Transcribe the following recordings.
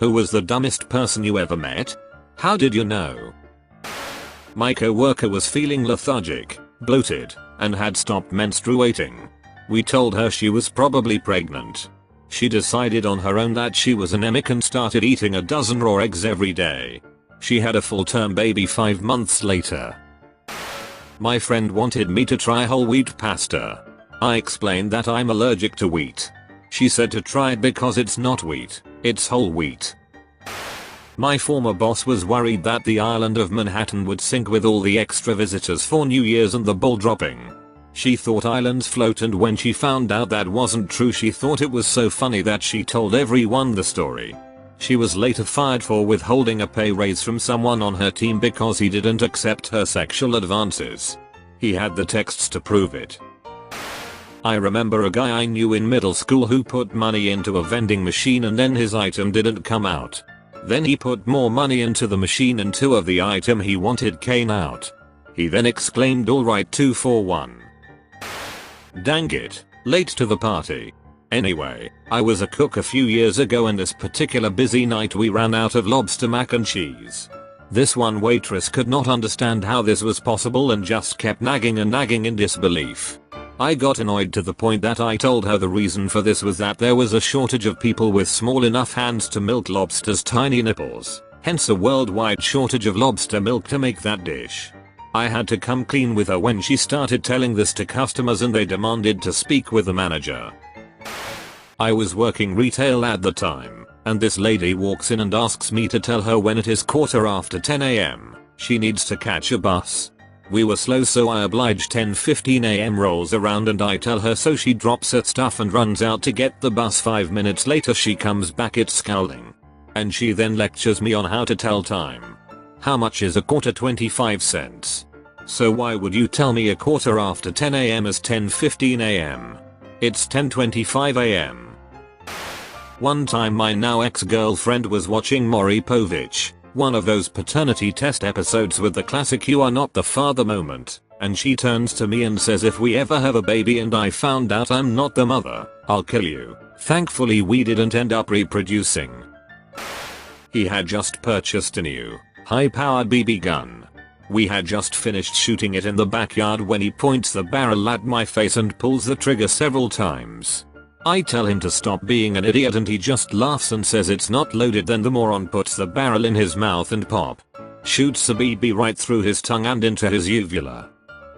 Who was the dumbest person you ever met? How did you know? My coworker was feeling lethargic, bloated, and had stopped menstruating. We told her she was probably pregnant. She decided on her own that she was anemic and started eating a dozen raw eggs every day. She had a full-term baby 5 months later. My friend wanted me to try whole wheat pasta. I explained that I'm allergic to wheat. She said to try it because it's not wheat, it's whole wheat. My former boss was worried that the island of Manhattan would sink with all the extra visitors for New Year's and the ball dropping. She thought islands float, and when she found out that wasn't true, she thought it was so funny that she told everyone the story. She was later fired for withholding a pay raise from someone on her team because he didn't accept her sexual advances. He had the texts to prove it. I remember a guy I knew in middle school who put money into a vending machine and then his item didn't come out. Then he put more money into the machine and 2 of the item he wanted came out. He then exclaimed, "Alright, 2 for 1. Dang it, late to the party. Anyway, I was a cook a few years ago, and this particular busy night we ran out of lobster mac and cheese. This one waitress could not understand how this was possible and just kept nagging and nagging in disbelief. I got annoyed to the point that I told her the reason for this was that there was a shortage of people with small enough hands to milk lobster's tiny nipples, hence a worldwide shortage of lobster milk to make that dish. I had to come clean with her when she started telling this to customers and they demanded to speak with the manager. I was working retail at the time, and this lady walks in and asks me to tell her when it is 10:15 AM. She needs to catch a bus. We were slow, so I oblige. 10:15 AM rolls around and I tell her, so she drops her stuff and runs out to get the bus. 5 minutes later she comes back, it's scowling. And she then lectures me on how to tell time. How much is a quarter? 25 cents. So why would you tell me a 10:15 AM is 10:15 AM? It's 10:25 AM. One time my now ex-girlfriend was watching Maury Povich, one of those paternity test episodes with the classic "you are not the father" moment, and she turns to me and says, "If we ever have a baby and I found out I'm not the mother, I'll kill you." Thankfully we didn't end up reproducing. He had just purchased a new, high-powered BB gun. We had just finished shooting it in the backyard when he points the barrel at my face and pulls the trigger several times. I tell him to stop being an idiot and he just laughs and says it's not loaded. Then the moron puts the barrel in his mouth and pop. Shoots a BB right through his tongue and into his uvula.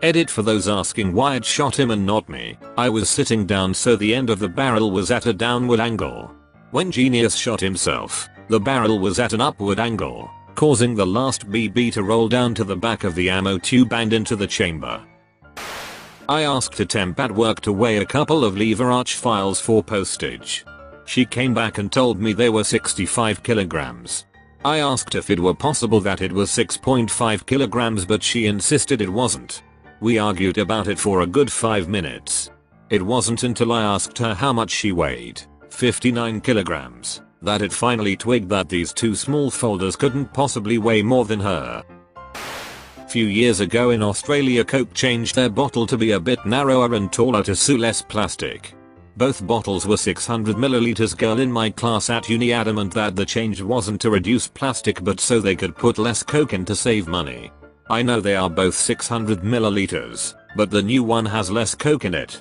Edit for those asking why it shot him and not me. I was sitting down, so the end of the barrel was at a downward angle. When Genius shot himself, the barrel was at an upward angle, causing the last BB to roll down to the back of the ammo tube and into the chamber. I asked a temp at work to weigh a couple of lever arch files for postage. She came back and told me they were 65 kilograms. I asked if it were possible that it was 6.5 kilograms, but she insisted it wasn't. We argued about it for a good 5 minutes. It wasn't until I asked her how much she weighed, 59 kilograms, that it finally twigged that these 2 small folders couldn't possibly weigh more than her. Few years ago in Australia, Coke changed their bottle to be a bit narrower and taller to suit less plastic. Both bottles were 600 milliliters. Girl in my class at uni adamant that the change wasn't to reduce plastic but so they could put less Coke in to save money. I know they are both 600 milliliters, but the new one has less Coke in it.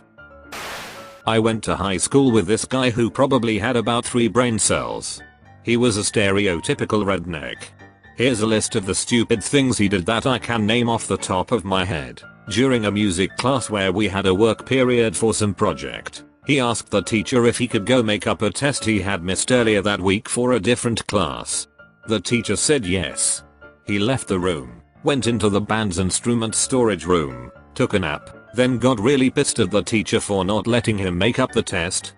I went to high school with this guy who probably had about 3 brain cells. He was a stereotypical redneck. Here's a list of the stupid things he did that I can name off the top of my head. During a music class where we had a work period for some project, he asked the teacher if he could go make up a test he had missed earlier that week for a different class. The teacher said yes. He left the room, went into the band's instrument storage room, took a nap, then got really pissed at the teacher for not letting him make up the test.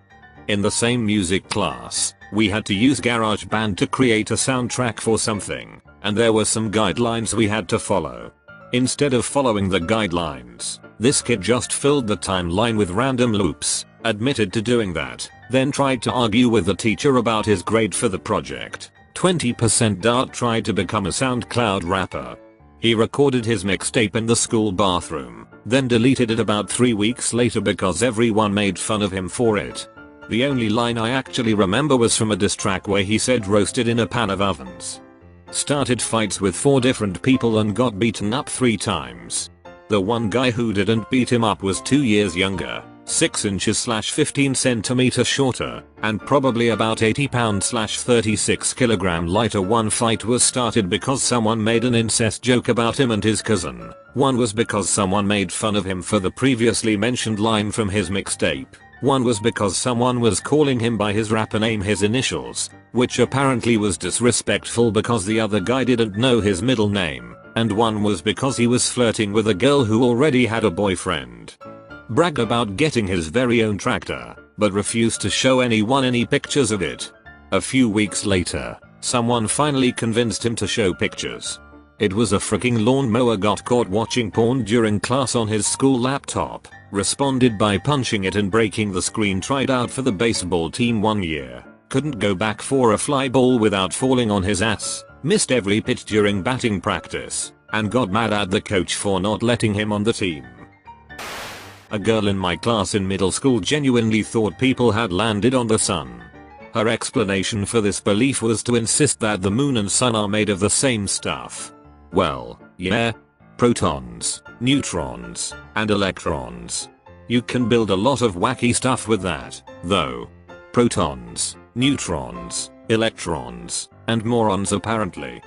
In the same music class, we had to use GarageBand to create a soundtrack for something, and there were some guidelines we had to follow. Instead of following the guidelines, this kid just filled the timeline with random loops, admitted to doing that, then tried to argue with the teacher about his grade for the project. 20% Dart tried to become a SoundCloud rapper. He recorded his mixtape in the school bathroom, then deleted it about 3 weeks later because everyone made fun of him for it. The only line I actually remember was from a diss track where he said roasted in a pan of ovens. Started fights with 4 different people and got beaten up 3 times. The one guy who didn't beat him up was 2 years younger, 6 inches / 15 centimeters shorter, and probably about 80 pounds / 36 kilogram lighter. One fight was started because someone made an incest joke about him and his cousin. One was because someone made fun of him for the previously mentioned line from his mixtape. One was because someone was calling him by his rapper name, his initials, which apparently was disrespectful because the other guy didn't know his middle name. And one was because he was flirting with a girl who already had a boyfriend. Bragged about getting his very own tractor, but refused to show anyone any pictures of it. A few weeks later, someone finally convinced him to show pictures. It was a freaking lawnmower. Got caught watching porn during class on his school laptop. Responded by punching it and breaking the screen. Tried out for the baseball team 1 year. Couldn't go back for a fly ball without falling on his ass. Missed every pitch during batting practice. And got mad at the coach for not letting him on the team. A girl in my class in middle school genuinely thought people had landed on the sun. Her explanation for this belief was to insist that the moon and sun are made of the same stuff. Well, yeah. Protons, neutrons, and electrons. You can build a lot of wacky stuff with that, though. Protons, neutrons, electrons, and morons apparently.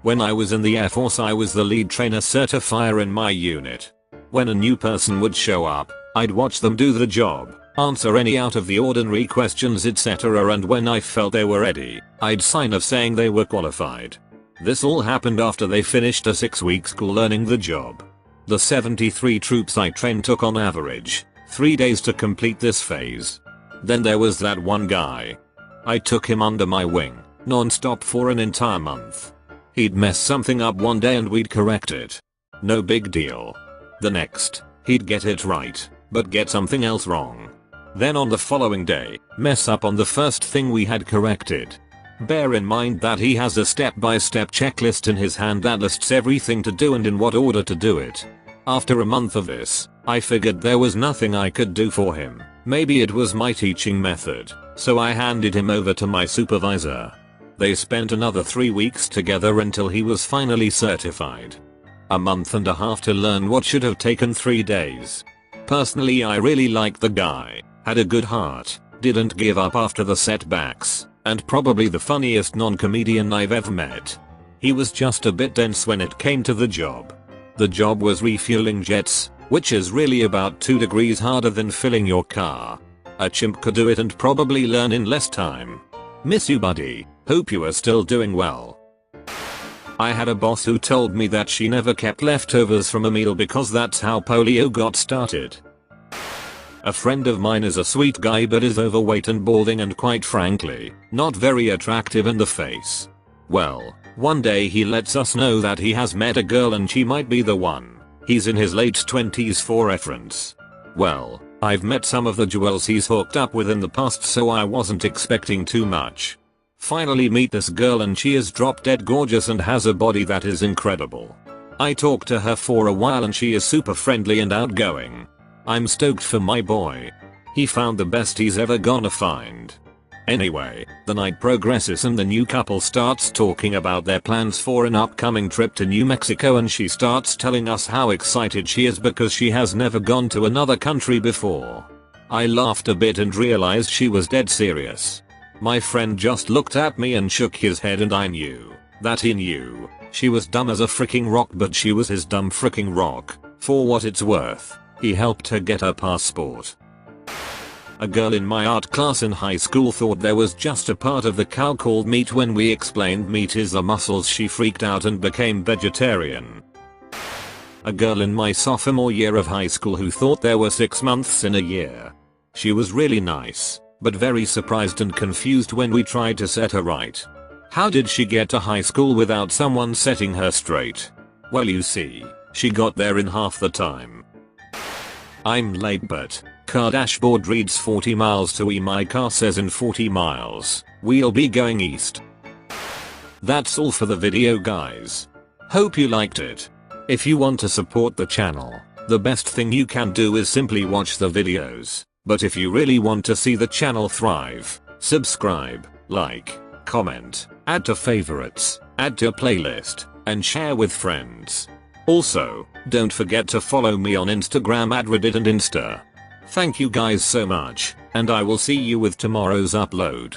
When I was in the Air Force, I was the lead trainer certifier in my unit. When a new person would show up, I'd watch them do the job, answer any out of the ordinary questions, etc., and when I felt they were ready, I'd sign off saying they were qualified. This all happened after they finished a 6-week school learning the job. The 73 troops I trained took on average 3 days to complete this phase. Then there was that one guy. I took him under my wing, non-stop for an entire month. He'd mess something up one day and we'd correct it. No big deal. The next, he'd get it right, but get something else wrong. Then on the following day, mess up on the first thing we had corrected. Bear in mind that he has a step-by-step checklist in his hand that lists everything to do and in what order to do it. After a month of this, I figured there was nothing I could do for him. Maybe it was my teaching method, so I handed him over to my supervisor. They spent another 3 weeks together until he was finally certified. A month and a half to learn what should have taken 3 days. Personally, I really liked the guy, had a good heart, didn't give up after the setbacks, and probably the funniest non-comedian I've ever met. He was just a bit dense when it came to the job. The job was refueling jets, which is really about 2 degrees harder than filling your car. A chimp could do it and probably learn in less time. Miss you, buddy. Hope you are still doing well. I had a boss who told me that she never kept leftovers from a meal because that's how polio got started. A friend of mine is a sweet guy but is overweight and balding and quite frankly, not very attractive in the face. Well, one day he lets us know that he has met a girl and she might be the one. He's in his late 20s for reference. Well, I've met some of the jewels he's hooked up with in the past, so I wasn't expecting too much. Finally meet this girl and she is drop dead gorgeous and has a body that is incredible. I talked to her for a while and she is super friendly and outgoing. I'm stoked for my boy. He found the best he's ever gonna find. Anyway, the night progresses and the new couple starts talking about their plans for an upcoming trip to New Mexico, and she starts telling us how excited she is because she has never gone to another country before. I laughed a bit and realized she was dead serious. My friend just looked at me and shook his head, and I knew that he knew. She was dumb as a freaking rock, but she was his dumb freaking rock. For what it's worth, he helped her get her passport. A girl in my art class in high school thought there was just a part of the cow called meat. When we explained meat is the muscles, she freaked out and became vegetarian. A girl in my sophomore year of high school who thought there were 6 months in a year. She was really nice, but very surprised and confused when we tried to set her right. How did she get to high school without someone setting her straight? Well, you see, she got there in half the time. I'm late, but car dashboard reads 40 miles to E. My car says in 40 miles, we'll be going east. That's all for the video, guys. Hope you liked it. If you want to support the channel, the best thing you can do is simply watch the videos. But if you really want to see the channel thrive, subscribe, like, comment, add to favorites, add to playlist, and share with friends. Also, don't forget to follow me on Instagram at Reddit and Insta. Thank you guys so much, and I will see you with tomorrow's upload.